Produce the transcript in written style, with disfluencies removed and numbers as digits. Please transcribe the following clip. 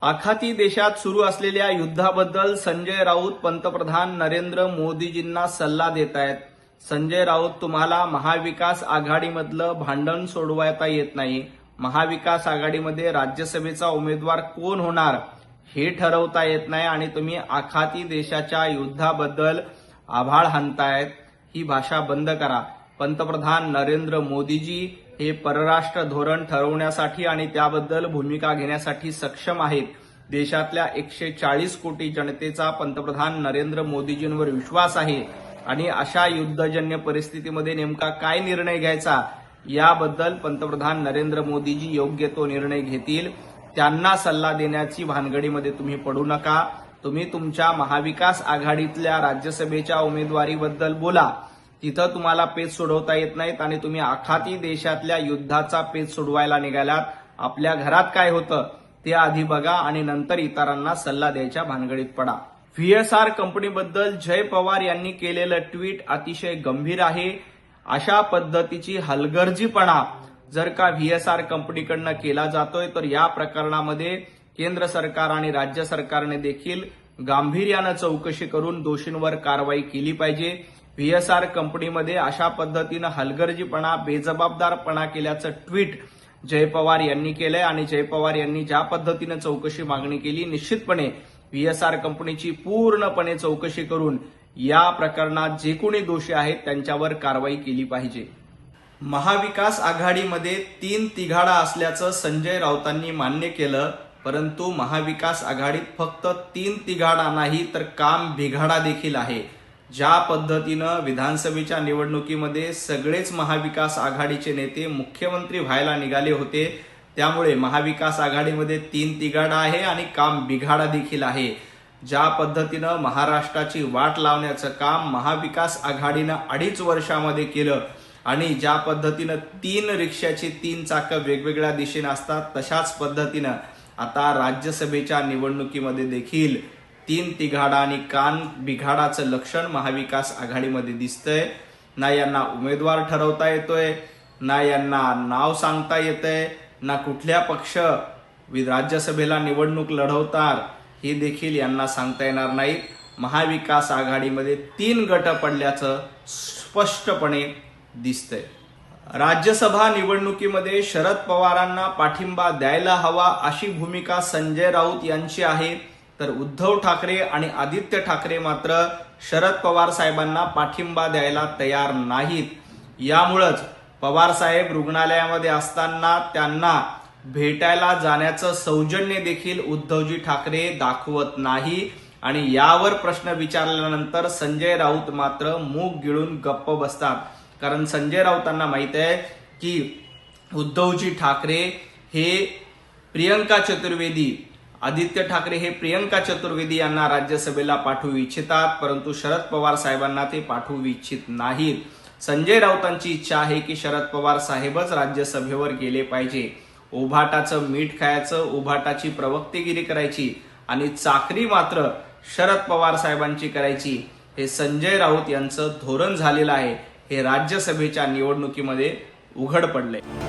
आखाती देशात सुरू असलेल्या युद्धाबद्दल संजय राऊत पंतप्रधान नरेंद्र मोदीजींना सल्ला देत आहेत. संजय राऊत, तुम्हाला महाविकास आघाडीमधलं भांडण सोडवता येत नाही. महाविकास आघाडीमध्ये राज्यसभेचा उमेदवार कोण होणार हे ठरवता येत नाही आणि तुम्ही आखाती देशाच्या युद्धाबद्दल आभाळ हाणतायत. ही भाषा बंद करा. पंतप्रधान नरेंद्र मोदीजी हे परराष्ट्र धोरण ठरवण्यासाठी आणि त्याबद्दल भूमिका घेण्यासाठी सक्षम आहेत. देशातल्या 140 कोटी जनतेचा पंतप्रधान नरेंद्र मोदीजींवर विश्वास आहे आणि अशा युद्धजन्य परिस्थितीमध्ये नेमका काय निर्णय घ्यायचा याबद्दल पंतप्रधान नरेंद्र मोदीजी योग्य तो निर्णय घेतील. त्यांना सल्ला देण्याची भानगडीमध्ये तुम्ही पडू नका. तुम्ही तुमच्या महाविकास आघाडीतल्या राज्यसभेच्या उमेदवारीबद्दल बोला. तिथं तुम्हाला पेच सोडवता येत नाहीत आणि तुम्ही आखाती देशातल्या युद्धाचा पेच सोडवायला निघालात. आपल्या घरात काय होतं ते आधी बघा आणि नंतर इतरांना सल्ला द्यायच्या भानगडीत पडा. व्हीएसआर कंपनीबद्दल जय पवार यांनी केलेलं ट्विट अतिशय गंभीर आहे. अशा पद्धतीची हलगर्जीपणा जर का व्हीएसआर कंपनीकडनं केला जातोय तर या प्रकरणामध्ये केंद्र सरकार आणि राज्य सरकारने देखील गांभीर्यानं चौकशी करून दोषींवर कारवाई केली पाहिजे. व्हीएसआर कंपनीमध्ये अशा पद्धतीनं हलगर्जीपणा, बेजबाबदारपणा केल्याचं ट्विट जय पवार यांनी केलंय आणि जय पवार यांनी ज्या पद्धतीनं चौकशी मागणी केली, निश्चितपणे व्हीएसआर कंपनीची पूर्णपणे चौकशी करून या प्रकरणात जे कोणी दोषी आहेत त्यांच्यावर कारवाई केली पाहिजे. महाविकास आघाडीमध्ये 3 तिघाडा असल्याचं संजय राऊतांनी मान्य केलं, परंतु महाविकास आघाडीत फक्त 3 तिघाडा नाही तर काम बिघाडा देखील आहे. ज्या पद्धतीनं विधानसभेच्या निवडणुकीमध्ये सगळेच महाविकास आघाडीचे नेते मुख्यमंत्री व्हायला निघाले होते, त्यामुळे महाविकास आघाडीमध्ये 3 तिघाडा आहे आणि काम बिघाडा देखील आहे. ज्या पद्धतीनं महाराष्ट्राची वाट लावण्याचं काम महाविकास आघाडीनं 2.5 वर्षामध्ये केलं आणि ज्या पद्धतीनं 3 रिक्षाची 3 चाकं वेगवेगळ्या दिशेने असतात, तशाच पद्धतीनं आता राज्यसभेच्या निवडणुकीमध्ये देखील 3 तिघाडा आणि कान बिघाडाचं लक्षण महाविकास आघाडीमध्ये दिसतंय. ना यांना उमेदवार ठरवता येतोय, ना यांना नाव सांगता येतंय, ना कुठल्या पक्ष राज्यसभेला निवडणूक लढवणार हे देखील यांना सांगता येणार नाही. महाविकास आघाडीमध्ये 3 गट पडल्याचं स्पष्टपणे दिसतंय. राज्यसभा निवडणुकीमध्ये शरद पवारांना पाठिंबा द्यायला हवा अशी भूमिका संजय राऊत यांची आहे, तर उद्धव ठाकरे आणि आदित्य ठाकरे मात्र शरद पवार साहेबांना पाठिंबा द्यायला तयार नाहीत. यामुळेच पवार साहेब रुग्णालयामध्ये असताना त्यांना भेटायला जाण्याचं सौजन्य देखील उद्धवजी ठाकरे दाखवत नाही आणि यावर प्रश्न विचारल्यानंतर संजय राऊत मात्र मूग गिळून गप्प बसतात. कारण संजय राऊतांना माहित आहे की उद्धवजी ठाकरे हे प्रियंका चतुर्वेदी, आदित्य ठाकरे हे प्रियंका चतुर्वेदी यांना राज्यसभेला पाठवू इच्छितात, परंतु शरद पवार साहेबांना ते पाठवू इच्छित नाहीत. संजय राऊतांची इच्छा आहे की शरद पवार साहेबच राज्यसभेवर गेले पाहिजे. उभाटाचं मीठ खायचं, उभाटाची प्रवक्तेगिरी करायची आणि चाकरी मात्र शरद पवार साहेबांची करायची, हे संजय राऊत यांचं धोरण झालेलं आहे. हे राज्यसभेच्या निवडणुकीमध्ये उघड पडलंय.